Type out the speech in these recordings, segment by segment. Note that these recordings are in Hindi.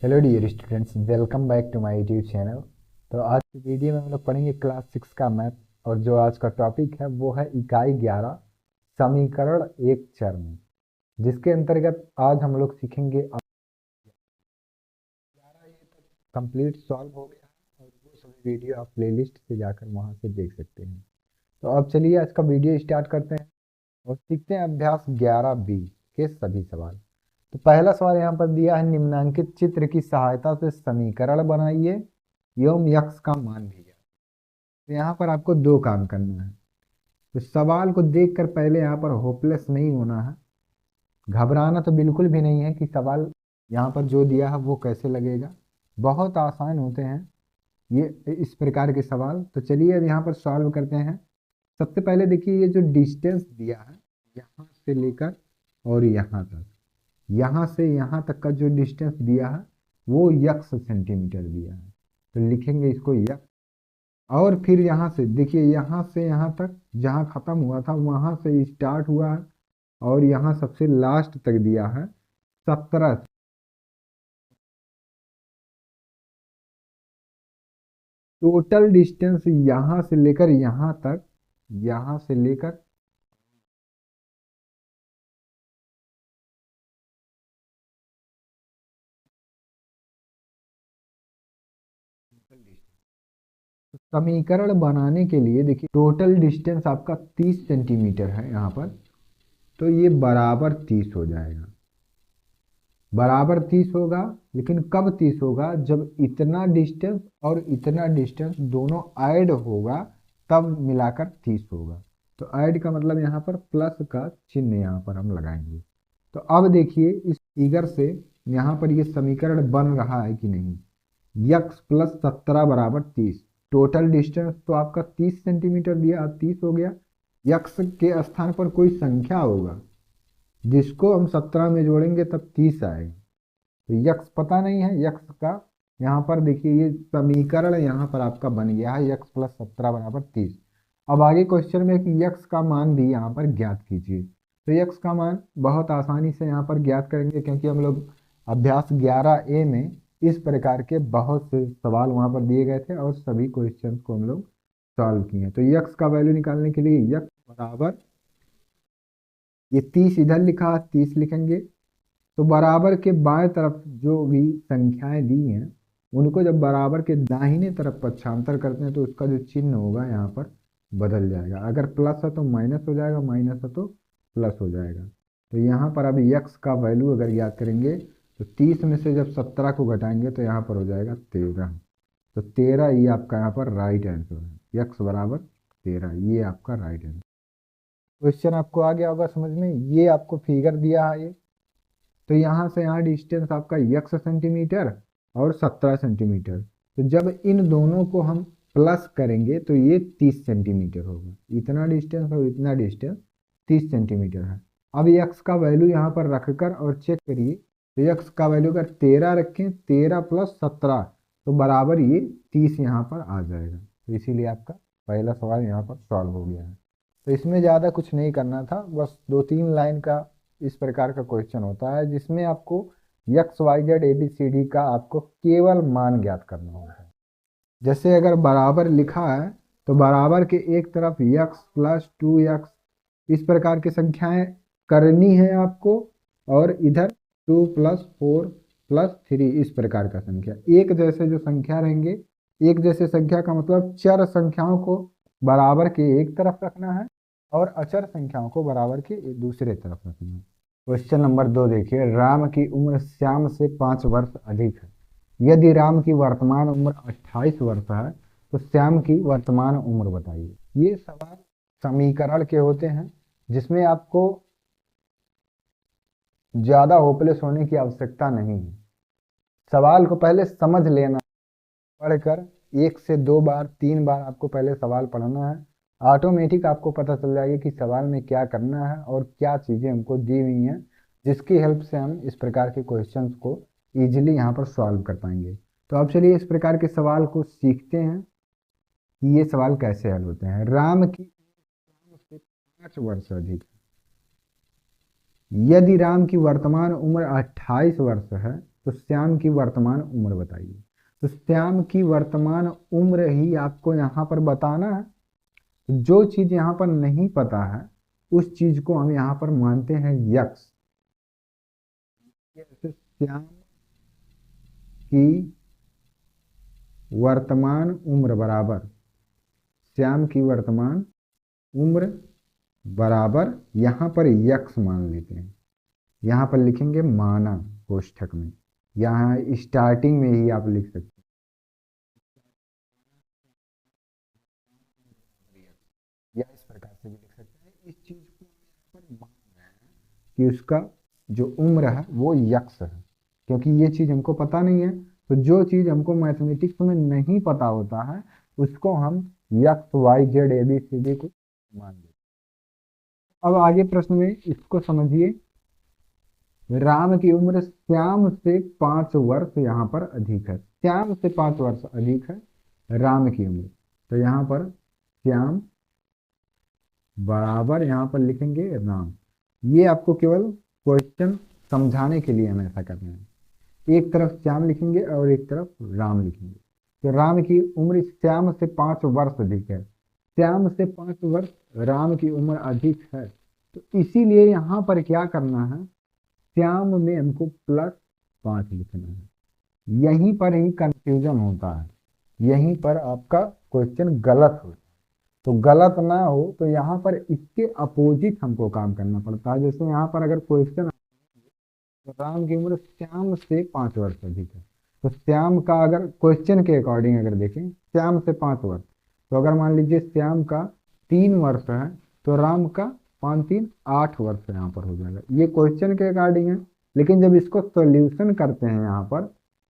Hello dear students, welcome back to my YouTube channel. तो आज की वीडियो में हम लोग पढ़ेंगे क्लास 6 का मैथ। और जो आज का टॉपिक है वो है इकाई 11 समीकरण एक चर में, जिसके अंतर्गत आज हम लोग सीखेंगे। 11 ये तक कंप्लीट सॉल्व हो गया है और वो सभी वीडियो आप प्लेलिस्ट से जाकर वहां से देख सकते हैं। तो अब चलिए आज का वीडियो स्टार्ट करते हैं और सीखते हैं अभ्यास 11B के सभी सवाल। तो पहला सवाल यहाँ पर दिया है, निम्नांकित चित्र की सहायता से समीकरण बनाइए एवं यक्स का मान भी ज्ञात। तो यहाँ पर आपको दो काम करना है। तो सवाल को देखकर पहले यहाँ पर होपलेस नहीं होना है, घबराना तो बिल्कुल भी नहीं है कि सवाल यहाँ पर जो दिया है वो कैसे लगेगा। बहुत आसान होते हैं ये इस प्रकार के सवाल। तो चलिए अब यहाँ पर सॉल्व करते हैं। सबसे पहले देखिए, ये जो डिस्टेंस दिया है यहाँ से लेकर और यहाँ से यहाँ तक का जो डिस्टेंस दिया है वो यक्स सेंटीमीटर दिया है। तो लिखेंगे इसको यक्स। और फिर यहाँ से देखिए, यहाँ से यहाँ तक जहाँ खत्म हुआ था वहां से स्टार्ट हुआ है और यहाँ सबसे लास्ट तक दिया है 17। टोटल डिस्टेंस यहाँ से लेकर यहाँ तक, यहाँ से लेकर समीकरण बनाने के लिए देखिए, टोटल डिस्टेंस आपका 30 सेंटीमीटर है यहाँ पर। तो ये बराबर 30 हो जाएगा, बराबर 30 होगा। लेकिन कब 30 होगा? जब इतना डिस्टेंस और इतना डिस्टेंस दोनों ऐड होगा तब मिलाकर 30 होगा। तो ऐड का मतलब यहाँ पर प्लस का चिन्ह यहाँ पर हम लगाएंगे। तो अब देखिए इस फिगर से यहाँ पर ये समीकरण बन रहा है कि नहीं। यक्स प्लस 17 बराबर 30। टोटल डिस्टेंस तो आपका 30 सेंटीमीटर दिया, 30 हो गया। यक्स के स्थान पर कोई संख्या होगा जिसको हम 17 में जोड़ेंगे तब 30 आएगा। तो यक्स पता नहीं है, यक्स का यहाँ पर देखिए ये समीकरण यहाँ पर आपका बन गया है, यक्स प्लस 17 बराबर 30। अब आगे क्वेश्चन में कि यक्स का मान भी यहाँ पर ज्ञात कीजिए। तो यक्स का मान बहुत आसानी से यहाँ पर ज्ञात करेंगे, क्योंकि हम लोग अभ्यास 11A में इस प्रकार के बहुत से सवाल वहाँ पर दिए गए थे और सभी क्वेश्चन को हम लोग सॉल्व किए। तो यक्स का वैल्यू निकालने के लिए यक्स बराबर, ये 30 इधर लिखा है, 30 लिखेंगे। तो बराबर के बाएं तरफ जो भी संख्याएं दी हैं उनको जब बराबर के दाहिने तरफ पक्षांतर करते हैं तो उसका जो चिन्ह होगा यहाँ पर बदल जाएगा। अगर प्लस है तो माइनस हो जाएगा, माइनस है तो प्लस हो जाएगा। तो यहाँ पर अभी यक्स का वैल्यू अगर याद करेंगे तो 30 में से जब 17 को घटाएंगे तो यहाँ पर हो जाएगा 13। तो 13 ये आपका यहाँ पर राइट आंसर है। यक्स बराबर 13, ये आपका राइट आंसर। क्वेश्चन आपको आ गया होगा समझ में। ये आपको फिगर दिया है ये। तो यहाँ से यहाँ डिस्टेंस आपका यक्स सेंटीमीटर और 17 सेंटीमीटर। तो जब इन दोनों को हम प्लस करेंगे तो ये 30 सेंटीमीटर होगा। इतना डिस्टेंस और इतना डिस्टेंस 30 सेंटीमीटर है। अब यक्स का वैल्यू यहाँ पर रखकर और चेक करिए। तो यक्स का वैल्यू अगर 13 रखें, 13 प्लस 17 तो बराबर ये 30 यहाँ पर आ जाएगा। तो इसीलिए आपका पहला सवाल यहाँ पर सॉल्व हो गया है। तो इसमें ज़्यादा कुछ नहीं करना था, बस 2-3 लाइन का इस प्रकार का क्वेश्चन होता है जिसमें आपको X Y Z A B C D का आपको केवल मान ज्ञात करना होता है। जैसे अगर बराबर लिखा है तो बराबर के एक तरफ यक्स प्लस 2x इस प्रकार की संख्याएं करनी है आपको, और इधर 2 प्लस 4 प्लस 3 इस प्रकार का संख्या। एक जैसे जो संख्या रहेंगे, एक जैसे संख्या का मतलब चर संख्याओं को बराबर के एक तरफ रखना है और अचर संख्याओं को बराबर के दूसरे तरफ रखना है। क्वेश्चन नंबर 2 देखिए, राम की उम्र श्याम से 5 वर्ष अधिक है। यदि राम की वर्तमान उम्र 28 वर्ष है तो श्याम की वर्तमान उम्र बताइए। ये सवाल समीकरण के होते हैं जिसमें आपको ज्यादा होपलेस होने की आवश्यकता नहीं है। सवाल को पहले समझ लेना, पढ़कर 1 से 2 बार 3 बार आपको पहले सवाल पढ़ना है। ऑटोमेटिक आपको पता चल जाएगा कि सवाल में क्या करना है और क्या चीज़ें हमको दी हुई हैं, जिसकी हेल्प से हम इस प्रकार के क्वेश्चंस को इजीली यहाँ पर सॉल्व कर पाएंगे। तो अब चलिए इस प्रकार के सवाल को सीखते हैं कि ये सवाल कैसे हल होते हैं। राम की उम्र से 5 वर्ष अधिक है। यदि राम की वर्तमान उम्र 28 वर्ष है तो श्याम की वर्तमान उम्र बताइए। तो श्याम की वर्तमान उम्र ही आपको यहाँ पर बताना है। जो चीज यहाँ पर नहीं पता है उस चीज को हम यहाँ पर मानते हैं यक्स। जैसे श्याम की वर्तमान उम्र बराबर, श्याम की वर्तमान उम्र बराबर, यहाँ पर यक्स मान लेते हैं। यहाँ पर लिखेंगे माना कोष्ठक में, यहाँ स्टार्टिंग में ही आप लिख सकते हैं या इस प्रकार से भी लिख सकते हैं। इस चीज को हम यहाँ पर मान रहे हैं कि उसका जो उम्र है वो यक्स है, क्योंकि ये चीज हमको पता नहीं है। तो जो चीज हमको मैथमेटिक्स में नहीं पता होता है उसको हम X Y Z A B C D को मान लेते हैं। अब आगे प्रश्न में इसको समझिए। राम की उम्र श्याम से 5 वर्ष यहाँ पर अधिक है। श्याम से 5 वर्ष अधिक है राम की उम्र। तो यहाँ पर श्याम बराबर यहाँ पर लिखेंगे राम। ये आपको केवल क्वेश्चन समझाने के लिए हमें ऐसा करना है। एक तरफ श्याम लिखेंगे और एक तरफ राम लिखेंगे। तो राम की उम्र श्याम से 5 वर्ष अधिक है। श्याम से 5 वर्ष राम की उम्र अधिक है, तो इसीलिए यहाँ पर क्या करना है, श्याम में हमको +5 लिखना है। यहीं पर ही कंफ्यूजन होता है, यहीं पर आपका क्वेश्चन गलत होता है। तो गलत ना हो तो यहाँ पर इसके अपोजिट हमको काम करना पड़ता है। जैसे यहाँ पर अगर क्वेश्चन, तो राम की उम्र श्याम से 5 वर्ष अधिक है, तो श्याम का अगर क्वेश्चन के अकॉर्डिंग अगर देखें श्याम से 5 वर्ष, तो अगर मान लीजिए श्याम का 3 वर्ष है तो राम का 5 3 8 वर्ष यहाँ पर हो जाएगा। ये क्वेश्चन के अकॉर्डिंग है, लेकिन जब इसको सॉल्यूशन करते हैं यहाँ पर,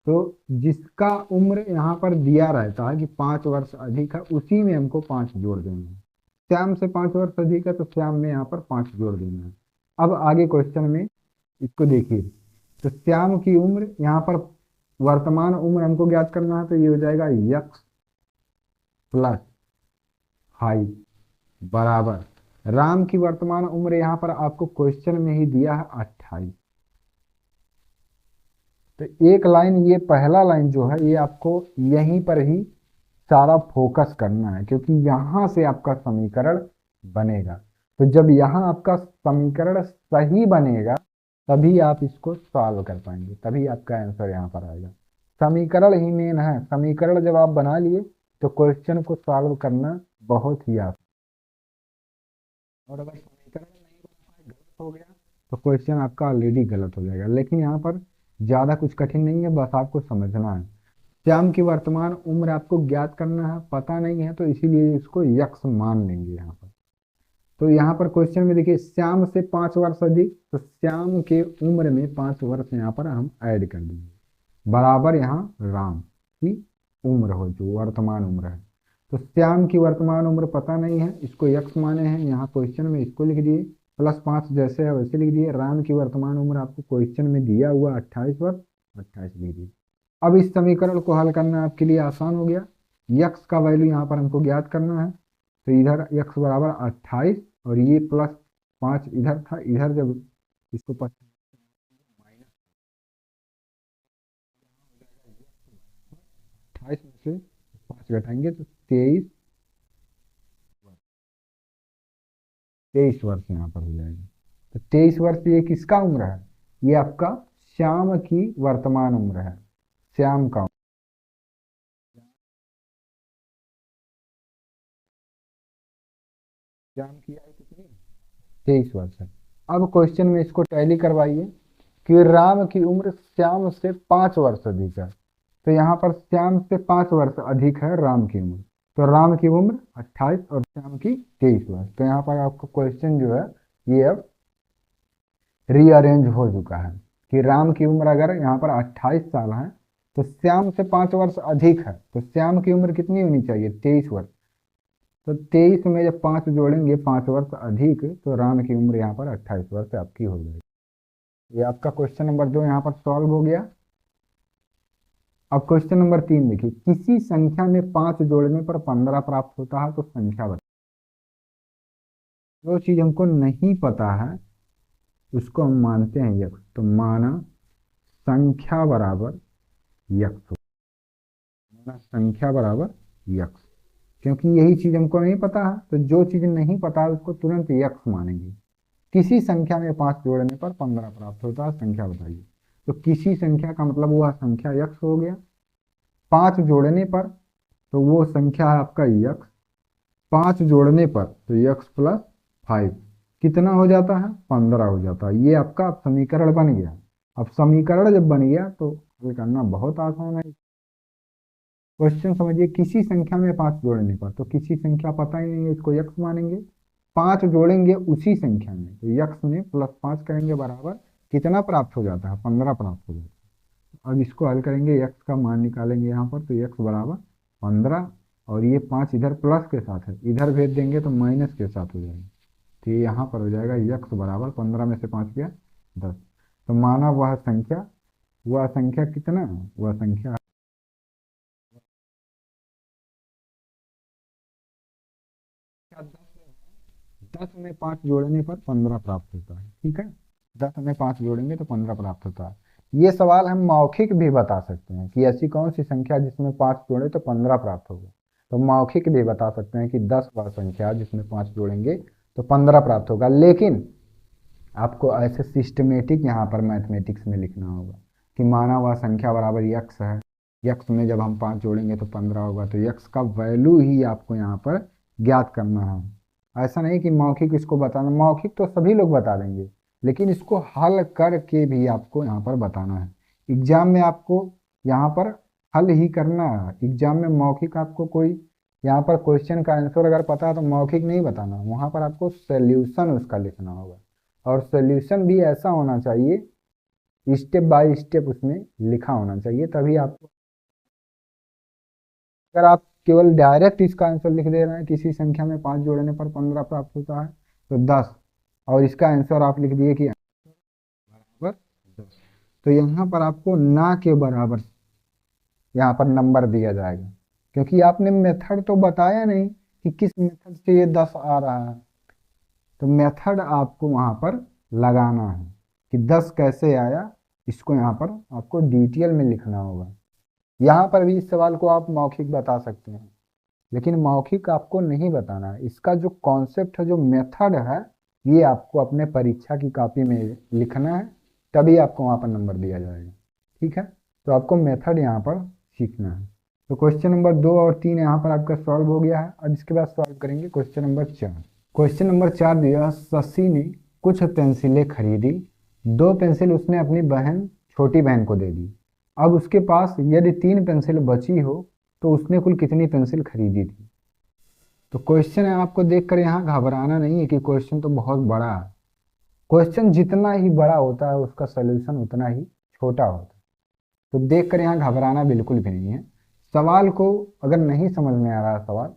तो जिसका उम्र यहाँ पर दिया रहता है कि 5 वर्ष अधिक है उसी में हमको 5 जोड़ देना है। श्याम से 5 वर्ष अधिक है तो श्याम में यहाँ पर 5 जोड़ देना है। अब आगे क्वेश्चन में इसको देखिए। तो श्याम की उम्र यहाँ पर वर्तमान उम्र हमको ज्ञात करना है, तो ये हो जाएगा यक्स प्लस हाइट बराबर राम की वर्तमान उम्र यहाँ पर आपको क्वेश्चन में ही दिया है 28। तो एक लाइन, ये पहला लाइन जो है ये आपको यहीं पर ही सारा फोकस करना है, क्योंकि यहाँ से आपका समीकरण बनेगा। तो जब यहाँ आपका समीकरण सही बनेगा तभी आप इसको सॉल्व कर पाएंगे, तभी आपका आंसर यहाँ पर आएगा। समीकरण ही मेन है। समीकरण जब आप बना लिए तो क्वेश्चन को सॉल्व करना बहुत ही आसान। और अगर समीकरण नहीं बना पाए, गलत हो गया, तो क्वेश्चन आपका ऑलरेडी गलत हो जाएगा। लेकिन यहाँ पर ज़्यादा कुछ कठिन नहीं है, बस आपको समझना है। श्याम की वर्तमान उम्र आपको ज्ञात करना है, पता नहीं है तो इसीलिए इसको यक्स मान लेंगे यहाँ पर। तो यहाँ पर क्वेश्चन में देखिए श्याम से 5 वर्ष अधिक, तो श्याम के उम्र में 5 वर्ष यहाँ पर हम ऐड कर देंगे बराबर यहाँ राम की उम्र हो जो वर्तमान उम्र है। तो श्याम की वर्तमान उम्र पता नहीं है, इसको यक्स माने हैं, यहाँ क्वेश्चन में इसको लिख दिए, +5 जैसे है वैसे लिख दिए। राम की वर्तमान उम्र आपको क्वेश्चन में दिया हुआ 28 वर्ष, 28 लिख दिए। अब इस समीकरण को हल करना आपके लिए आसान हो गया। यक्स का वैल्यू यहाँ पर हमको ज्ञात करना है, तो इधर यक्स बराबर 28 और ये +5 इधर था, इधर जब इसको माइनस 28 में से 5 घटाएंगे तो 23 वर्ष यहाँ पर हो जाएगा। तो 23 वर्ष ये किसका उम्र है, ये आपका श्याम की वर्तमान उम्र है। श्याम का श्याम की आयु कितनी, 23 वर्ष है। अब क्वेश्चन में इसको टैली करवाइए कि राम की उम्र श्याम से 5 वर्ष अधिक है। तो यहाँ पर श्याम से 5 वर्ष अधिक है राम की उम्र, तो राम की उम्र 28 और श्याम की 23 वर्ष। तो यहाँ पर आपको क्वेश्चन जो है ये अब रीअरेंज हो चुका है कि राम की उम्र अगर यहाँ पर 28 साल है तो श्याम से 5 वर्ष अधिक है, तो श्याम की उम्र कितनी होनी चाहिए, 23 वर्ष। तो 23 में जब 5 जोड़ेंगे 5 वर्ष अधिक, तो राम की उम्र यहाँ पर 28 वर्ष आपकी हो जाएगी। ये आपका क्वेश्चन नंबर 2 यहाँ पर सॉल्व हो गया। अब क्वेश्चन नंबर 3 देखिए, किसी संख्या में 5 जोड़ने पर 15 प्राप्त होता है तो संख्या बताइए। जो चीज हमको नहीं पता है उसको हम मानते हैं यक्स। तो माना संख्या बराबर यक्स, संख्या बराबर यक्स, क्योंकि यही चीज हमको नहीं पता है, तो जो चीज नहीं पता है उसको तुरंत यक्स मानेंगे। किसी संख्या में 5 जोड़ने पर 15 प्राप्त होता है, संख्या बताइए। तो किसी संख्या का मतलब वह संख्या यक्स हो गया। 5 जोड़ने पर तो वो संख्या है आपका यक्स, 5 जोड़ने पर तो यक्स प्लस 5 कितना हो जाता है, 15 हो जाता है। ये आपका अब समीकरण बन गया। अब समीकरण जब बन गया तो हल करना बहुत आसान है। क्वेश्चन समझिए, किसी संख्या में 5 जोड़ने पर, तो किसी संख्या पता ही नहीं है, इसको यक्स मानेंगे। 5 जोड़ेंगे उसी संख्या में तो यक्स में प्लस 5 करेंगे बराबर कितना प्राप्त हो जाता है, 15 प्राप्त हो जाता है। अब इसको हल करेंगे, यक्स का मान निकालेंगे यहाँ पर, तो यक्स बराबर 15, और ये 5 इधर प्लस के साथ है, इधर भेज देंगे तो माइनस के साथ हो जाएगा। तो ये यहाँ पर हो जाएगा यक्स बराबर 15 में से 5 गया 10। तो माना वह संख्या कितना, वह संख्या 10 में 5 जोड़ने पर 15 प्राप्त होता है। ठीक है, 10 में 5 जोड़ेंगे तो 15 प्राप्त होता है। ये सवाल हम मौखिक भी बता सकते हैं कि ऐसी कौन सी संख्या जिसमें 5 जोड़े तो 15 प्राप्त होगा। तो मौखिक भी बता सकते हैं कि 10 वह संख्या जिसमें 5 जोड़ेंगे तो 15 प्राप्त होगा। लेकिन आपको ऐसे सिस्टमेटिक यहाँ पर मैथमेटिक्स में लिखना होगा कि माना हुआ संख्या बराबर यक्स है, यक्स में जब हम 5 जोड़ेंगे तो 15 होगा, तो यक्स का वैल्यू ही आपको यहाँ पर ज्ञात करना है। ऐसा नहीं कि मौखिक इसको बताना, मौखिक तो सभी लोग बता देंगे, लेकिन इसको हल करके भी आपको यहाँ पर बताना है। एग्जाम में आपको यहाँ पर हल ही करना है। एग्जाम में मौखिक आपको कोई यहाँ पर क्वेश्चन का आंसर अगर पता है तो मौखिक नहीं बताना, वहाँ पर आपको सोल्यूशन उसका लिखना होगा। और सोल्यूशन भी ऐसा होना चाहिए, स्टेप बाय स्टेप उसमें लिखा होना चाहिए, तभी आपको। अगर आप केवल डायरेक्ट इसका आंसर लिख दे रहे हैं, किसी संख्या में 5 जोड़ने पर 15 प्राप्त होता है तो 10, और इसका आंसर आप लिख दिए कि बराबर 10, तो यहाँ पर आपको ना के बराबर यहाँ पर नंबर दिया जाएगा, क्योंकि आपने मेथड तो बताया नहीं कि किस मेथड से ये 10 आ रहा है। तो मेथड आपको वहां पर लगाना है कि 10 कैसे आया, इसको यहाँ पर आपको डिटेल में लिखना होगा। यहाँ पर भी इस सवाल को आप मौखिक बता सकते हैं, लेकिन मौखिक आपको नहीं बताना है। इसका जो कॉन्सेप्ट है, जो मेथड है, ये आपको अपने परीक्षा की कॉपी में लिखना है, तभी आपको वहाँ पर नंबर दिया जाएगा। ठीक है, तो आपको मेथड यहाँ पर सीखना है। तो क्वेश्चन नंबर 2 और 3 यहाँ पर आपका सॉल्व हो गया है। अब इसके बाद सॉल्व करेंगे क्वेश्चन नंबर 4। क्वेश्चन नंबर 4 दिया, शशि ने कुछ पेंसिलें खरीदी, 2 पेंसिल उसने अपनी छोटी बहन को दे दी। अब उसके पास यदि 3 पेंसिल बची हो तो उसने कुल कितनी पेंसिल खरीदी थी। तो क्वेश्चन है, आपको देखकर यहाँ घबराना नहीं है कि क्वेश्चन तो बहुत बड़ा है। क्वेश्चन जितना ही बड़ा होता है उसका सोल्यूशन उतना ही छोटा होता है। तो देखकर यहाँ घबराना बिल्कुल भी नहीं है। सवाल को अगर नहीं समझ में आ रहा सवाल,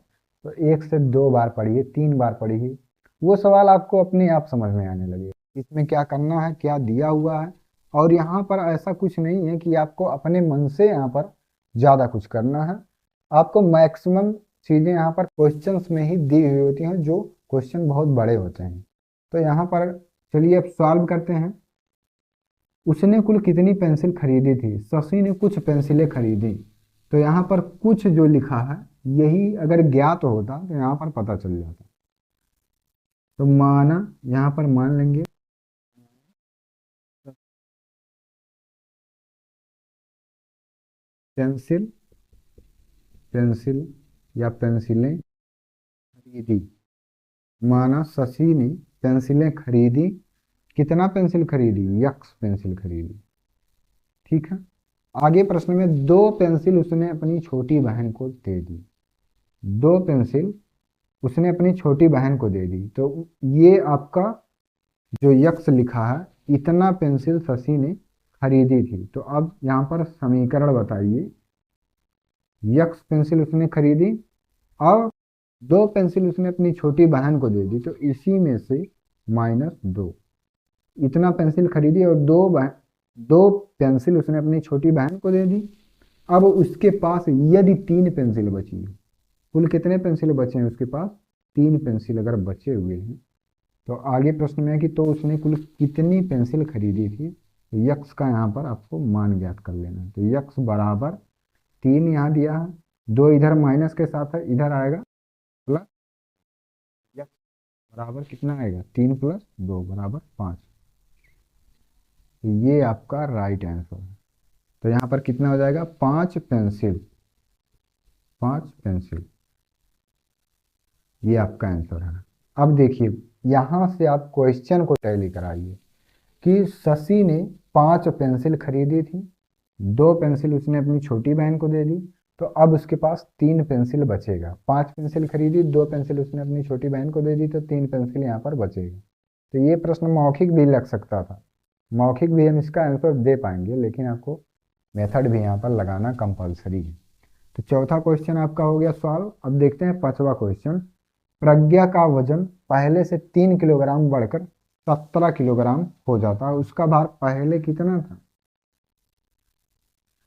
तो 1 से 2 बार पढ़िए, 3 बार पढ़िए, वो सवाल आपको अपने आप समझ में आने लगे इसमें क्या करना है, क्या दिया हुआ है। और यहाँ पर ऐसा कुछ नहीं है कि आपको अपने मन से यहाँ पर ज़्यादा कुछ करना है। आपको मैक्सिमम चीज़ें यहाँ पर क्वेश्चंस में ही दी हुई होती हैं, जो क्वेश्चन बहुत बड़े होते हैं। तो यहाँ पर चलिए अब सॉल्व करते हैं। उसने कुल कितनी पेंसिल खरीदी थी, शशि ने कुछ पेंसिलें खरीदी। तो यहाँ पर कुछ जो लिखा है, यही अगर ज्ञात होता तो यहाँ पर पता चल जाता। तो माना, यहाँ पर मान लेंगे पेंसिल, पेंसिल या पेंसिलें खरीदी। माना शशि ने पेंसिलें खरीदी, कितना पेंसिल खरीदी, यक्स पेंसिल खरीदी। ठीक है, आगे प्रश्न में 2 पेंसिल उसने अपनी छोटी बहन को दे दी। 2 पेंसिल उसने अपनी छोटी बहन को दे दी, तो ये आपका जो यक्स लिखा है, इतना पेंसिल शशि ने खरीदी थी। तो अब यहाँ पर समीकरण बताइए, यक्स पेंसिल उसने खरीदी और 2 पेंसिल उसने अपनी छोटी बहन को दे दी, तो इसी में से -2। इतना पेंसिल खरीदी और 2 पेंसिल उसने अपनी छोटी बहन को दे दी। अब उसके पास यदि 3 पेंसिल बची, कुल कितने पेंसिल बचे हैं उसके पास, 3 पेंसिल अगर बचे हुए हैं, तो आगे प्रश्न में है कि तो उसने कुल कितनी पेंसिल खरीदी थी। तो यक्स का यहाँ पर आपको मान ज्ञात कर लेना है। तो यक्स बराबर 3 यहाँ दिया है, 2 इधर माइनस के साथ है, इधर आएगा प्लस, यक्स बराबर कितना आएगा 3 + 2 बराबर 5। तो ये आपका राइट आंसर है। तो यहाँ पर कितना हो जाएगा 5 पेंसिल, 5 पेंसिल, ये आपका आंसर है। अब देखिए यहाँ से आप क्वेश्चन को टैली कराइए कि शशि ने 5 पेंसिल खरीदी थी, 2 पेंसिल उसने अपनी छोटी बहन को दे दी, तो अब उसके पास 3 पेंसिल बचेगा। 5 पेंसिल खरीदी, 2 पेंसिल उसने अपनी छोटी बहन को दे दी, तो 3 पेंसिल यहाँ पर बचेगा। तो ये प्रश्न मौखिक भी लग सकता था, मौखिक भी हम इसका आंसर दे पाएंगे, लेकिन आपको मेथड भी यहाँ पर लगाना कंपलसरी है। तो चौथा क्वेश्चन आपका हो गया सॉल्व। अब देखते हैं पांचवा क्वेश्चन। प्रज्ञा का वजन पहले से 3 किलोग्राम बढ़कर 17 किलोग्राम हो जाता है, उसका भार पहले कितना था?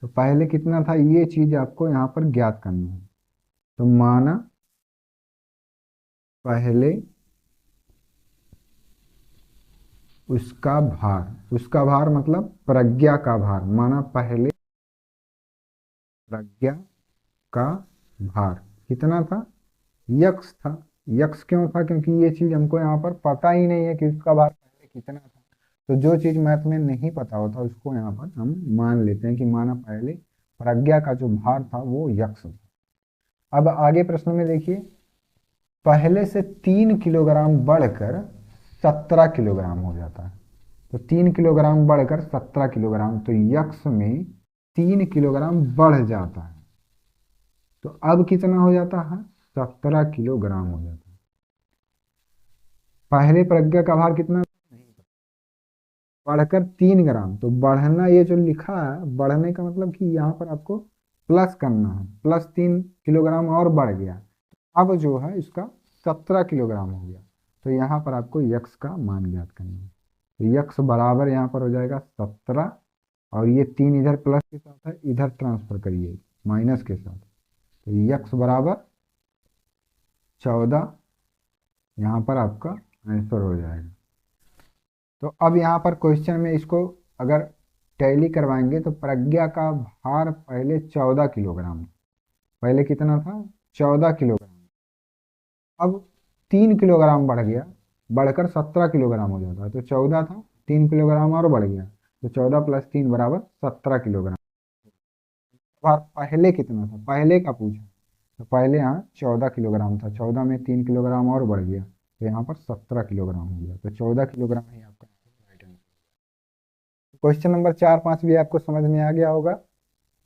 तो पहले कितना था ये चीज आपको यहाँ पर ज्ञात करना है। तो माना पहले उसका भार मतलब प्रज्ञा का भार, माना पहले प्रज्ञा का भार कितना था? यक्स था। यक्स क्यों था? क्योंकि ये चीज हमको यहाँ पर पता ही नहीं है कि उसका भार पहले कितना था। तो जो चीज मैथ में नहीं पता होता उसको यहाँ पर हम मान लेते हैं कि माना पहले प्रज्ञा का जो भार था वो यक्स था। अब आगे प्रश्न में देखिए, पहले से 3 किलोग्राम बढ़कर 17 किलोग्राम हो जाता है। तो 3 किलोग्राम बढ़कर 17 किलोग्राम, तो यक्स में 3 किलोग्राम बढ़ जाता है। तो अब कितना हो जाता है? 17 किलोग्राम हो जाता है। पहले प्रज्ञा का भार कितना? बढ़कर 3 ग्राम, तो बढ़ना ये जो लिखा है, बढ़ने का मतलब कि यहाँ पर आपको प्लस करना है, प्लस 3 किलोग्राम और बढ़ गया। अब जो है इसका 17 किलोग्राम हो गया। तो यहाँ पर आपको यक्स का मान ज्ञात करना है। तो यक्स बराबर यहाँ पर हो जाएगा 17, और ये 3 इधर प्लस के साथ है, इधर ट्रांसफर करिए माइनस के साथ। तो यक्स बराबर 14 यहाँ पर आपका आंसर हो जाएगा। तो अब यहाँ पर क्वेश्चन में इसको अगर टैली करवाएंगे तो प्रज्ञा का भार पहले 14 किलोग्राम, पहले कितना था? 14 किलोग्राम। अब 3 किलोग्राम बढ़ गया, बढ़कर 17 किलोग्राम हो जाता है। तो 14 था, 3 किलोग्राम और बढ़ गया, तो 14 + 3 बराबर 17 किलोग्राम। भार पहले कितना था? पहले का पूछा, तो पहले यहाँ 14 किलोग्राम था, 14 में 3 किलोग्राम और बढ़ गया, तो यहाँ पर 17 किलोग्राम हो गया। तो 14 किलोग्राम ही आपका राइट आंसर। क्वेश्चन नंबर 4, 5 भी आपको समझ में आ गया होगा।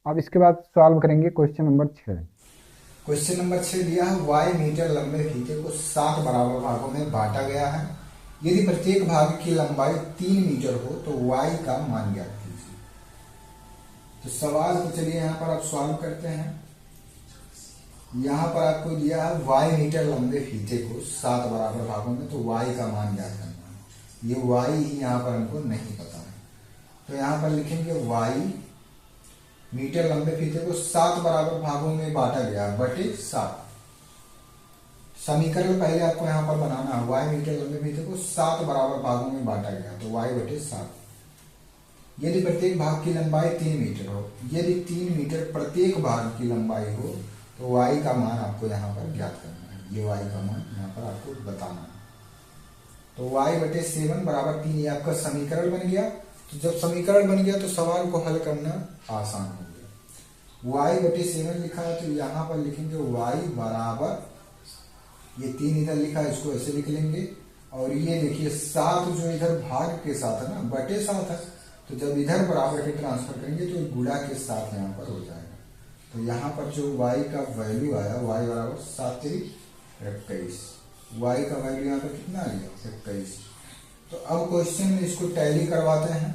अब इसके बाद सॉल्व करेंगे क्वेश्चन नंबर 6। क्वेश्चन नंबर 6 दिया है, y मीटर लंबे फीते को 7 बराबर भागों में बांटा गया है। यदि प्रत्येक भाग की लंबाई 3 मीटर हो तो y का मान ज्ञात कीजिए। तो सवाल तो चलिए यहाँ पर आप सॉल्व करते हैं। यहाँ पर आपको दिया है y मीटर लंबे फीते को 7 बराबर भागों में, तो y का मान ज्ञात करना है। ये y ही यहाँ पर हमको नहीं पता है, तो यहाँ पर लिखेंगे y मीटर लंबे फीते को 7 बराबर भागों में बांटा गया बटे 7। समीकरण पहले आपको यहाँ पर बनाना है, y मीटर लंबे फीते को 7 बराबर भागों में बांटा गया, तो y बटे 7। यदि प्रत्येक भाग की लंबाई 3 मीटर हो, यदि 3 मीटर प्रत्येक भाग की लंबाई हो, तो y का मान आपको यहाँ पर ज्ञात करना है। ये y का मान यहाँ पर आपको बताना है। तो y बटे 7 बराबर 3, ये आपका समीकरण बन गया। तो जब समीकरण बन गया तो सवाल को हल करना आसान हो गया। y बटे 7 लिखा है, तो यहाँ पर लिखेंगे y बराबर, ये 3 इधर लिखा है, इसको ऐसे लिख लेंगे, और ये देखिए 7 जो इधर भाग के साथ है ना, बटे 7 है, तो जब इधर बराबर के ट्रांसफर करेंगे तो गुणा के साथ यहाँ पर हो जाएगा। तो यहाँ पर जो y का वैल्यू आया, y बराबर 7 × 21, y का वैल्यू यहाँ पर कितना आ गया? 21। तो अब क्वेश्चन में इसको टैली करवाते हैं।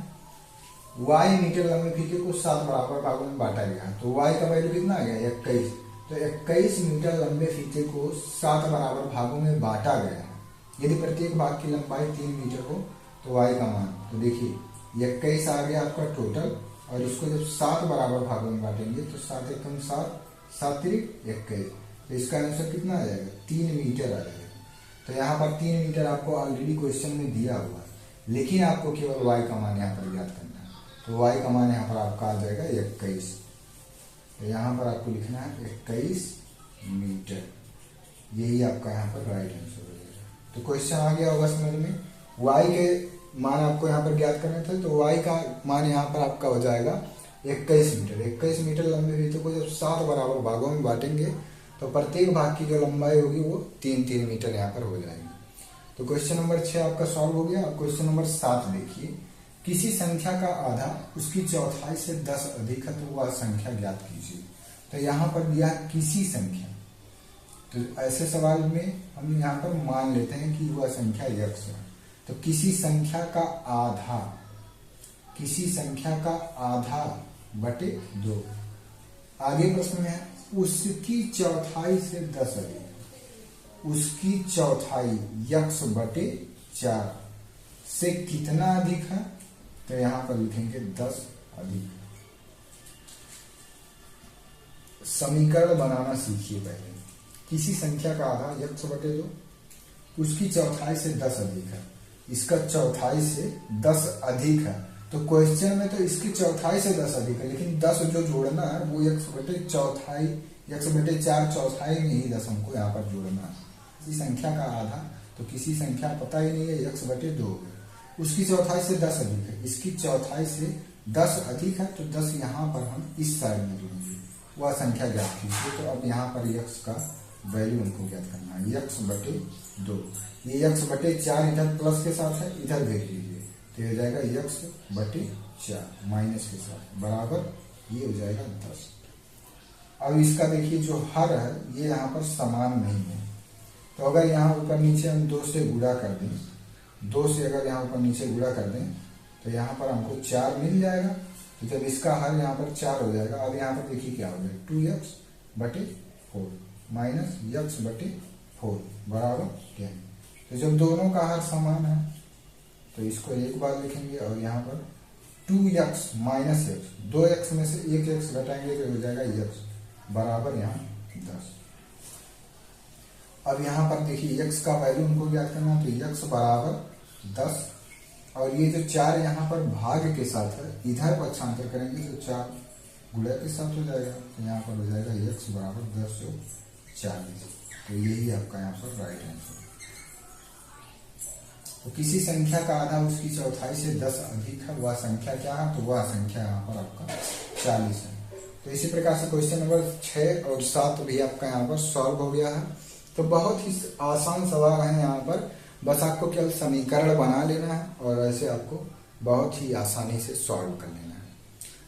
y मीटर लंबे फीते को 7 बराबर भागों में बांटा गया, तो y का वैल्यू कितना आ गया? 21। तो 21 मीटर लंबे फीते को 7 बराबर भागों में बांटा गया है। यदि प्रत्येक भाग की लंबाई 3 मीटर हो तो y का मान, तो देखिए 21 आ गया आपका टोटल, और इसको जब 7 बराबर भागों में बांटेंगे तो 7 एकम 7, 7 × 21, तो इसका आंसर कितना आ जाएगा? 3 मीटर आ जाएगा। तो यहाँ पर 3 मीटर आपको ऑलरेडी क्वेश्चन में दिया हुआ है, लेकिन आपको केवल y का मान यहाँ पर ज्ञात करना है। तो y का मान यहाँ पर आपका आ जाएगा 21। तो यहाँ पर आपको लिखना है 21 मीटर। यही आपका यहाँ पर राइट आंसर हो जाएगा। तो क्वेश्चन आ गया होगा समझ में। y के मान आपको यहाँ पर ज्ञात करने थे, तो y का मान यहाँ पर आपका हो जाएगा 21 मीटर। 21 मीटर लंबे वृत्त को जब 7 बराबर भागों में बांटेंगे तो प्रत्येक भाग की जो लंबाई होगी वो 3-3 मीटर यहाँ पर हो जाएगी। तो क्वेश्चन नंबर 6 आपका सॉल्व हो गया। क्वेश्चन नंबर 7 देखिए, किसी संख्या का आधा उसकी चौथाई से 10 अधिक है तो वह संख्या ज्ञात कीजिए। तो यहाँ पर दिया किसी संख्या, तो ऐसे सवाल में हम यहाँ पर मान लेते हैं कि वह संख्या x है। तो किसी संख्या का आधा, किसी संख्या का आधा बटे 2। आगे प्रश्न में है उसकी चौथाई से 10 अधिक, उसकी चौथाई x बटे 4 से कितना अधिक है। तो यहां पर लिखेंगे 10 अधिक। समीकरण बनाना सीखिए पहले। किसी संख्या का आधा x बटे 2, उसकी चौथाई से 10 अधिक है, इसका चौथाई से 10 अधिक है। तो क्वेश्चन में तो इसकी चौथाई से 10 अधिक है, लेकिन 10 जो जोड़ना है वो x बटे चौथाई, x बटे 4 चौथाई में ही 10 हमको यहाँ पर जोड़ना है। किसी संख्या का आधा, तो किसी संख्या पता ही नहीं है, x बटे 2 है, उसकी चौथाई से 10 अधिक है, इसकी चौथाई से 10 अधिक है, तो 10 यहाँ पर हम इस साइड में जोड़ेंगे, वह संख्या ज्ञात कीजिए। तो अब यहाँ पर x का वैल्यू हमको ज्ञात करना है, x बटे 2। ये x बटे 4 इधर प्लस के साथ है, इधर देख लीजिए, तो हो जाएगा x बटे 4 माइनस के साथ बराबर ये हो जाएगा 10। अब इसका देखिए जो हर है ये यहाँ पर समान नहीं है, तो अगर यहाँ ऊपर नीचे हम 2 से गुणा कर दें, 2 से अगर यहाँ ऊपर नीचे गुणा कर दें तो यहाँ पर हमको 4 मिल जाएगा। तो जब इसका हर यहाँ पर 4 हो जाएगा, अब यहाँ पर देखिए क्या हो गया 2x बटे 4 माइनस x बटे 4 बराबर 10। तो जब दोनों का हर समान है तो इसको एक बार लिखेंगे, और यहाँ पर 2x माइनस x, 2x में से 1x घटाएंगे तो हो जाएगा x बराबर यहाँ 10। अब यहाँ पर देखिए x का वैल्यू उनको ज्ञात करना, तो x बराबर 10, और ये जो 4 यहाँ पर भाग के साथ है, इधर पक्षांतर करेंगे तो 4 गुणा के साथ हो जाएगा, तो यहाँ पर हो जाएगा x बराबर 10 से 40। तो यही आपका यहाँ पर राइट आंसर। तो किसी संख्या का आधा उसकी चौथाई से 10 अधिक है, वह संख्या क्या है। तो वह संख्या यहाँ पर आपका 40 है। तो इसी प्रकार से क्वेश्चन नंबर 6 और 7 भी आपका यहाँ पर सॉल्व हो गया है। तो बहुत ही आसान सवाल है यहाँ पर, बस आपको केवल समीकरण बना लेना है और ऐसे आपको बहुत ही आसानी से सॉल्व कर लेना है।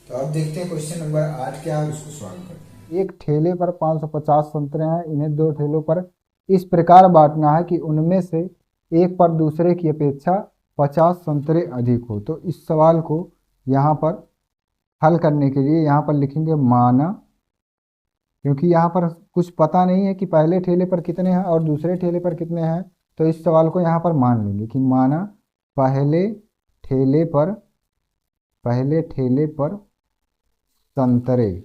तो अब देखते हैं क्वेश्चन नंबर 8 क्या है, उसको सॉल्व करते हैं। एक ठेले पर 550 संतरे हैं, इन्हें 2 ठेलों पर इस प्रकार बांटना है कि उनमें से एक पर दूसरे की अपेक्षा 50 संतरे अधिक हो। तो इस सवाल को यहाँ पर हल करने के लिए यहाँ पर लिखेंगे माना, क्योंकि यहाँ पर कुछ पता नहीं है कि पहले ठेले पर कितने हैं और दूसरे ठेले पर कितने हैं, तो इस सवाल को यहाँ पर मान लेंगे कि माना पहले ठेले पर संतरे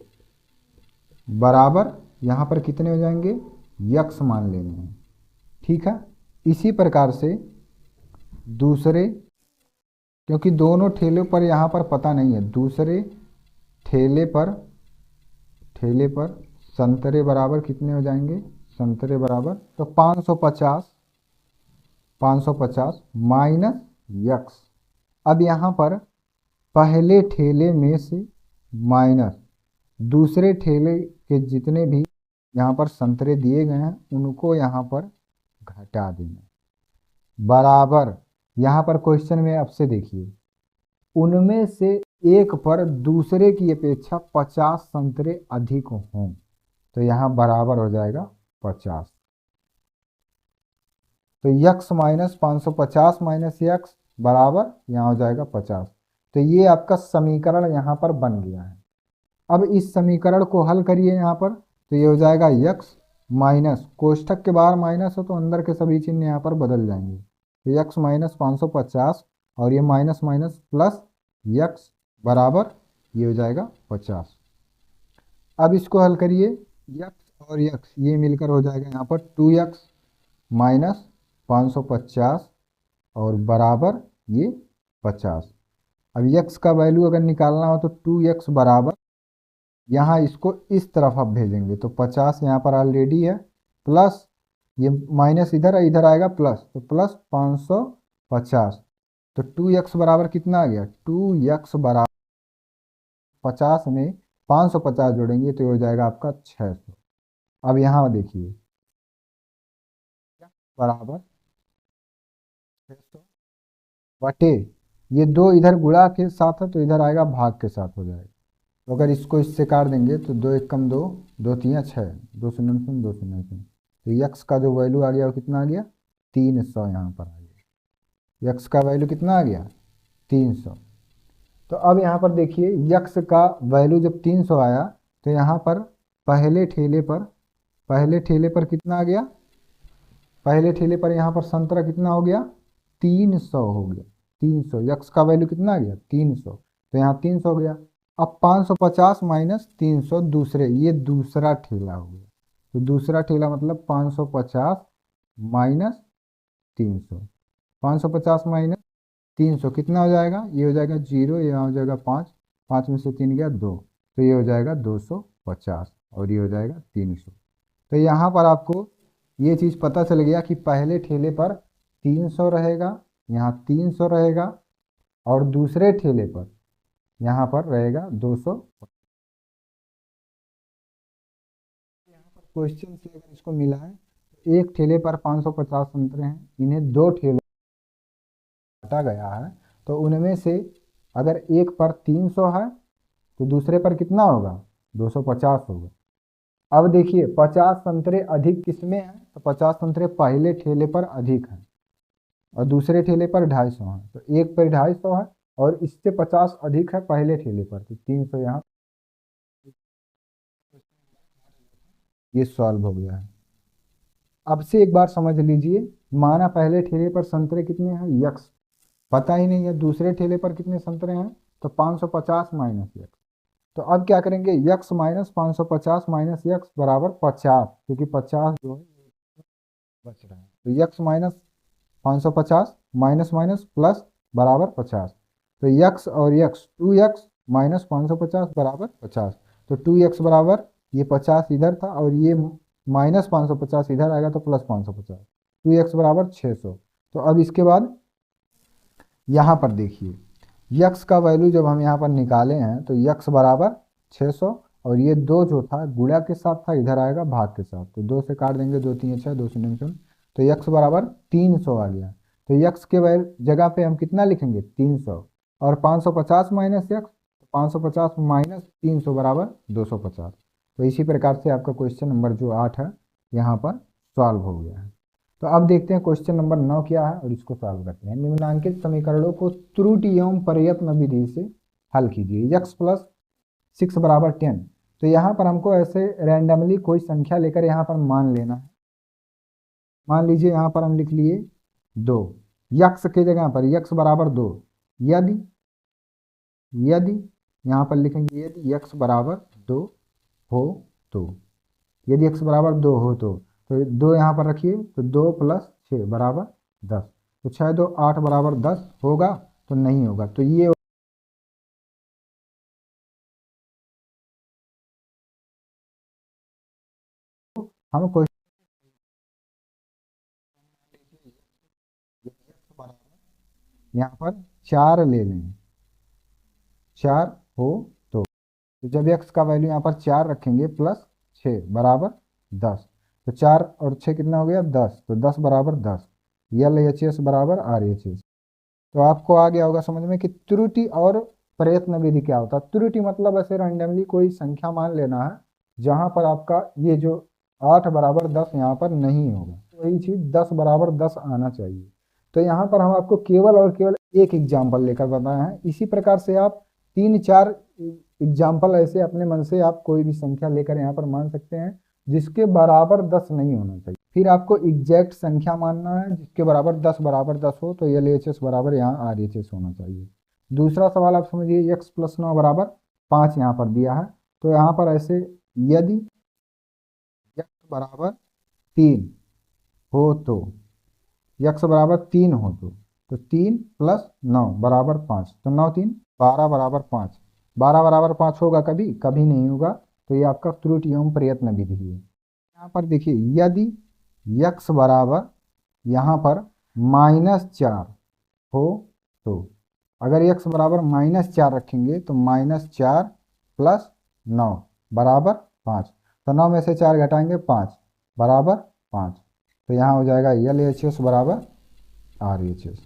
बराबर यहाँ पर कितने हो जाएंगे, यक्स मान लेंगे हैं। ठीक है, इसी प्रकार से दूसरे, क्योंकि दोनों ठेले पर यहाँ पर पता नहीं है, दूसरे ठेले पर संतरे बराबर कितने हो जाएंगे, संतरे बराबर तो 550 माइनस यक्स। अब यहाँ पर पहले ठेले में से माइनस दूसरे ठेले के जितने भी यहाँ पर संतरे दिए गए हैं उनको यहाँ पर घटा देना बराबर, यहाँ पर क्वेश्चन में अब से देखिए, उनमें से एक पर दूसरे की अपेक्षा 50 संतरे अधिक हों, तो यहाँ बराबर हो जाएगा 50। तो यक्स माइनस 550 माइनस यक्स बराबर यहाँ हो जाएगा 50। तो ये आपका समीकरण यहाँ पर बन गया है। अब इस समीकरण को हल करिए यहाँ पर, तो ये हो जाएगा यक्स माइनस, कोष्ठक के बाहर माइनस हो तो अंदर के सभी चिन्ह यहाँ पर बदल जाएंगे, तो यक्स माइनस 550 और ये माइनस माइनस प्लस यक्स बराबर ये हो जाएगा 50। अब इसको हल करिए, यक्स और यक्स ये मिलकर हो जाएगा यहाँ पर 2x माइनस 550 और बराबर ये 50। अब x का वैल्यू अगर निकालना हो तो 2x बराबर, यहाँ इसको इस तरफ आप भेजेंगे तो 50 यहाँ पर ऑलरेडी है, प्लस ये माइनस इधर है, इधर आएगा प्लस, तो प्लस 550। तो 2x बराबर कितना आ गया, 2x बराबर 50 में 550 जोड़ेंगे तो ये हो जाएगा आपका 600। अब यहाँ देखिए बराबर 600 बटे, ये दो इधर गुणा के साथ है तो इधर आएगा भाग के साथ हो जाएगा। तो अगर इसको इससे काट देंगे तो 2 एक कम 2, 2 तिया 6, 2 शून्य शून्य 2 शून्य शून्य, तो यक्स का जो वैल्यू आ गया वो कितना आ गया, 300 यहाँ पर आ गया। यक्स का वैल्यू कितना आ गया, 300। तो अब यहाँ पर देखिए यक्स का वैल्यू जब 300 आया तो यहाँ पर पहले ठेले पर कितना आ गया, पहले ठेले पर यहाँ पर संतरा कितना हो गया, 300 हो गया। 300 यक्स का वैल्यू कितना आ गया, 300, तो यहाँ 300 हो गया। अब 550 माइनस 300 दूसरे, ये दूसरा ठेला हो गया, तो दूसरा ठेला मतलब 550 माइनस 300, 550 माइनस 300 कितना हो जाएगा, ये हो जाएगा 0, यहाँ हो जाएगा 5, 5 में से 3 गया 2, तो ये हो जाएगा 250 और ये हो जाएगा 300। तो यहाँ पर आपको ये चीज़ पता चल गया कि पहले ठेले पर 300 रहेगा, यहाँ 300 रहेगा, और दूसरे ठेले पर यहाँ पर रहेगा 200। यहाँ पर क्वेश्चन से अगर इसको मिला है तो एक ठेले पर 550 संतरे हैं, इन्हें दो ठेले काटा गया है, तो उनमें से अगर एक पर 300 है तो दूसरे पर कितना होगा, 250 होगा। अब देखिए 50 संतरे अधिक किसमें हैं, तो 50 संतरे पहले ठेले पर अधिक हैं और दूसरे ठेले पर 250 है, तो एक पर 250 है और इससे 50 अधिक है पहले ठेले पर, तो 300 यहाँ ये सॉल्व हो गया है। अब से एक बार समझ लीजिए, माना पहले ठेले पर संतरे कितने हैं, यक्स पता ही नहीं है, दूसरे ठेले पर कितने संतरे हैं, तो 550 माइनस यक्स। तो अब क्या करेंगे, यक्स माइनस 550 माइनस यक्स बराबर 50, क्योंकि 50 जो है बच रहा है, तो x minus 550 minus minus plus बराबर 50, तो यक्स और यक्स 2x माइनस 550 बराबर 50, तो 2x बराबर ये 50 इधर था और ये माइनस 550 इधर आएगा तो प्लस 550, 2x बराबर 600। तो अब इसके बाद यहाँ पर देखिए यक्स का वैल्यू जब हम यहाँ पर निकाले हैं तो यक्स बराबर 600 और ये दो जो था गुणा के साथ था, इधर आएगा भाग के साथ, तो 2 से काट देंगे, 2 3 6, 2 शून्य शून्य, तो यक्स बराबर 300 आ गया। तो यक्स के जगह पे हम कितना लिखेंगे, 300, और 550 माइनस यक्स, 550 माइनस 300 बराबर 250। तो इसी प्रकार से आपका क्वेश्चन नंबर जो 8 है यहाँ पर सॉल्व हो गया है। तो अब देखते हैं क्वेश्चन नंबर 9 क्या है और इसको सॉल्व करते हैं। निम्नलिखित समीकरणों को त्रुटि एवं प्रयत्न विधि से हल कीजिए। x प्लस 6 बराबर 10, तो यहाँ पर हमको ऐसे रैंडमली कोई संख्या लेकर यहाँ पर मान लेना है। मान लीजिए यहाँ पर हम लिख लिए 2, यक्स के जगह पर यक्स बराबर 2, यदि यदि यहाँ पर लिखेंगे यदि x बराबर 2 हो तो, यदि x बराबर 2 हो तो 2 यहाँ पर रखिए, तो 2 प्लस 6 बराबर 10, तो 6 2 8 बराबर 10 होगा, तो नहीं होगा, तो ये हम क्वेश्चन यहाँ पर 4 ले लें, 4 हो तो जब x का वैल्यू यहाँ पर 4 रखेंगे प्लस 6 बराबर 10, तो 4 और 6 कितना हो गया 10, तो 10 बराबर 10, LHS बराबर RHS। तो आपको आ गया होगा समझ में कि त्रुटि और प्रयत्न विधि क्या होता है। त्रुटि मतलब ऐसे रैंडमली कोई संख्या मान लेना है जहां पर आपका ये जो 8 बराबर 10 यहाँ पर नहीं होगा, वही चीज 10 बराबर 10 आना चाहिए। तो यहाँ पर हम आपको केवल और केवल एक एग्जाम्पल लेकर बताए हैं। इसी प्रकार से आप 3 4 एग्जाम्पल ऐसे अपने मन से आप कोई भी संख्या लेकर यहाँ पर मान सकते हैं जिसके बराबर 10 नहीं होना चाहिए। फिर आपको एग्जैक्ट संख्या मानना है जिसके बराबर 10 हो, तो LHS बराबर यहाँ RHS होना चाहिए। दूसरा सवाल आप समझिए, x प्लस 9 बराबर 5 यहाँ पर दिया है, तो यहाँ पर ऐसे यदि x बराबर 3 हो तो, x बराबर 3 हो तो 3 + 9 बराबर 5, तो 9 3 12 बराबर 5। 12 बराबर 5 होगा कभी? कभी नहीं होगा। तो ये आपका त्रुटि एवं प्रयत्न विधि है। यहाँ पर देखिए, यदि x बराबर यहाँ पर -4 हो, तो अगर x बराबर -4 रखेंगे तो -4 + 9 बराबर 5। तो 9 में से 4 घटाएंगे 5 बराबर 5। तो यहाँ हो जाएगा LHS बराबर RHS।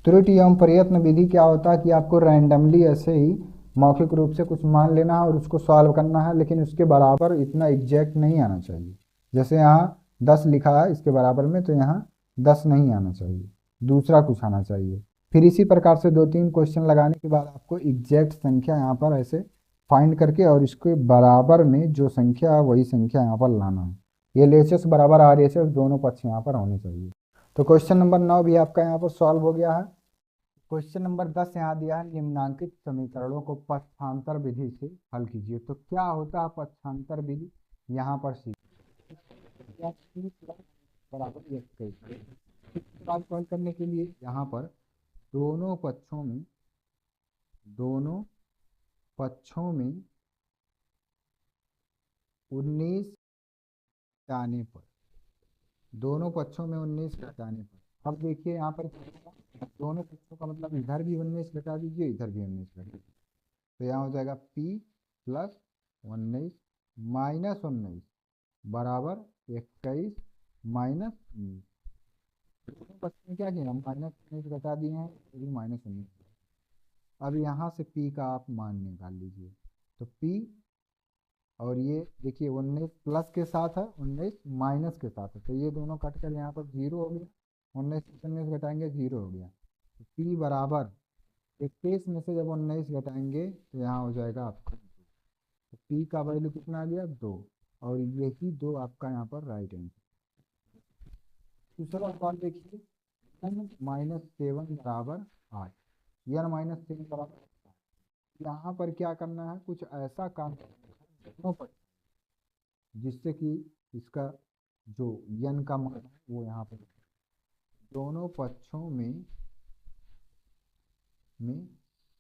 त्रुटि एवं प्रयत्न विधि क्या होता है कि आपको रैंडमली ऐसे ही मौखिक रूप से कुछ मान लेना है और उसको सॉल्व करना है, लेकिन उसके बराबर इतना एग्जैक्ट नहीं आना चाहिए। जैसे यहाँ 10 लिखा है इसके बराबर में, तो यहाँ 10 नहीं आना चाहिए, दूसरा कुछ आना चाहिए। फिर इसी प्रकार से 2-3 क्वेश्चन लगाने के बाद आपको एग्जैक्ट संख्या यहाँ पर ऐसे फाइंड करके और इसके बराबर में जो संख्या है वही संख्या यहाँ पर लाना है। ये LHS बराबर RHS दोनों पक्ष यहाँ पर होने चाहिए। तो क्वेश्चन नंबर 9 भी आपका यहाँ पर सॉल्व हो गया है। क्वेश्चन नंबर 10 यहाँ दिया है, निम्नांकित समीकरणों को पक्षांतर विधि से हल कीजिए। तो क्या होता है पक्षांतर विधि? यहाँ पर बराबर सॉल्व करने के लिए यहाँ पर दोनों पक्षों में 19 घटाने पर, दोनों पक्षों में 19 घटाने पर, अब देखिए यहाँ पर दोनों पक्षों का मतलब इधर भी 19 घटा दीजिए, इधर भी 19 घटा दीजिए। तो यहाँ हो जाएगा p + 19 - 19 बराबर 21 - 19। दोनों पक्ष में क्या किया, हम -19 घटा दिए हैं, तो भी -19। अब यहाँ से p का आप मान निकाल लीजिए। तो p और ये देखिए 19 प्लस के साथ है, 19 माइनस के साथ है, तो ये दोनों कटकर यहाँ पर 0 हो गया। 19 से 19 घटाएंगे 0 हो गया। तो p बराबर 21 में से जब 19 घटाएंगे तो यहाँ हो जाएगा आपका 2। तो p का वैल्यू कितना आ गया? 2। और यही 2 आपका यहाँ पर राइट आंसर। दूसरा सवाल देखिए, n-7 बराबर 8, n-7 बराबर 8। यहाँ पर क्या करना है, कुछ ऐसा काम दोनों पर जिससे कि इसका जो n का मान है वो यहाँ पर दोनों पक्षों में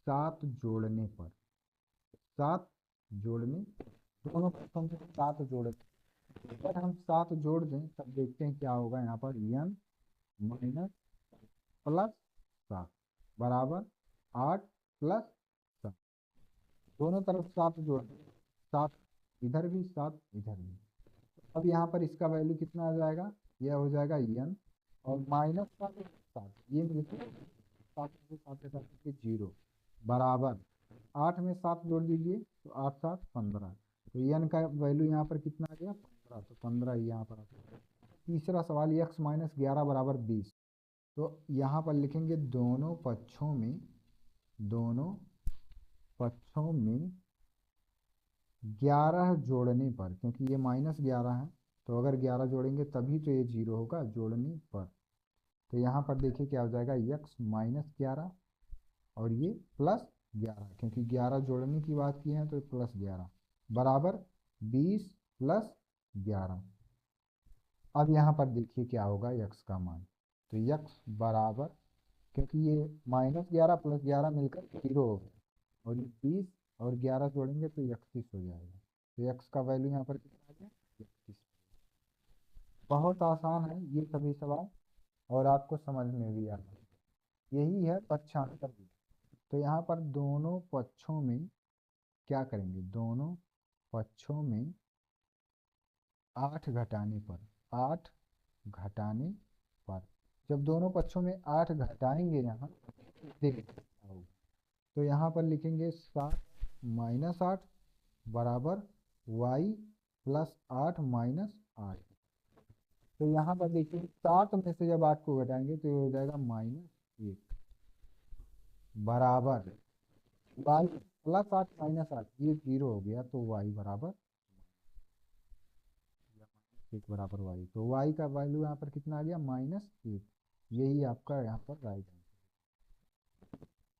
7 जोड़ने पर, 7 जोड़ने, दोनों पक्षों में 7 जोड़े, अगर हम 7 जोड़ दें तब देखते हैं क्या होगा। यहाँ पर n - +7 बराबर 8 + 7, दोनों तरफ 7 जोड़, 7 इधर भी 7 इधर भी। अब यहाँ पर इसका वैल्यू कितना आ जाएगा? यह हो जाएगा n और -7 ये मिलकर 7 से 7 के 0 बराबर 8 में 7 जोड़ दीजिए तो 8 7 15। तो n का वैल्यू यहाँ पर कितना आ गया? 15। तो 15 यहाँ पर आता है। तीसरा सवाल, x - 11 बराबर 20। तो यहाँ पर लिखेंगे दोनों पक्षों में 11 जोड़ने पर, क्योंकि ये -11 है तो अगर 11 जोड़ेंगे तभी तो ये 0 होगा जोड़ने पर। तो यहाँ पर देखिए क्या हो जाएगा, x - 11 और ये +11, क्योंकि 11 जोड़ने की बात की है तो +11 बराबर 20 + 11। अब यहाँ पर देखिए क्या होगा x का मान। तो x बराबर, क्योंकि ये -11 + 11 मिलकर 0 हो गया और ये 20 और 11 जोड़ेंगे तो 31 हो जाएगा। तो x का वैल्यू यहाँ पर कितना आ गया? 31। बहुत आसान है ये सभी सवाल और आपको समझ में भी आता है। यही है पक्षांतर विधि। तो यहाँ पर दोनों पक्षों में क्या करेंगे, दोनों पक्षों में 8 घटाने पर, 8 घटाने पर, जब दोनों पक्षों में 8 घटाएंगे यहाँ देखिए तो यहाँ पर लिखेंगे 7 - 8 बराबर y + 8 - 8। तो यहाँ पर देखिए 7 में से जब 8 को घटाएंगे तो ये हो जाएगा -1 बराबर y + 8 - 8, ये 0 हो गया तो y बराबर 1 बराबर y। तो y का वैल्यू यहाँ पर कितना आ गया? -1। यही आपका यहाँ पर राइट आंसर।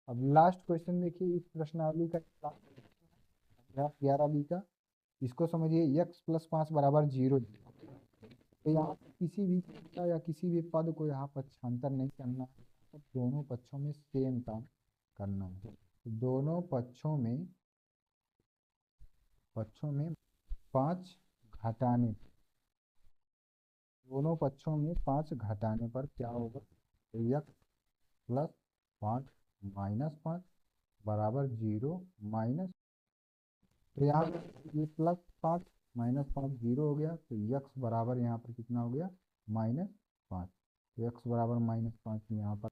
अब लास्ट क्वेश्चन देखिए इस प्रश्नावली का, अभ्यास 11B का। इसको समझिए, x + 5 बराबर 0। तो यहाँ किसी भी संख्या या किसी भी पद को यहाँ पक्षांतर नहीं करना है। पर दोनों पक्षों में सेम काम करना है। तो दोनों पक्षों में 5 घटाने, दोनों पक्षों में 5 घटाने पर क्या होगा? तो यक्स प्लस 5 माइनस 5 बराबर 0 माइनस, तो यहाँ पर ये +5 -5 0 हो गया, तो यक्स बराबर यहाँ पर कितना हो गया? -5। तो यक्स बराबर -5 यहाँ पर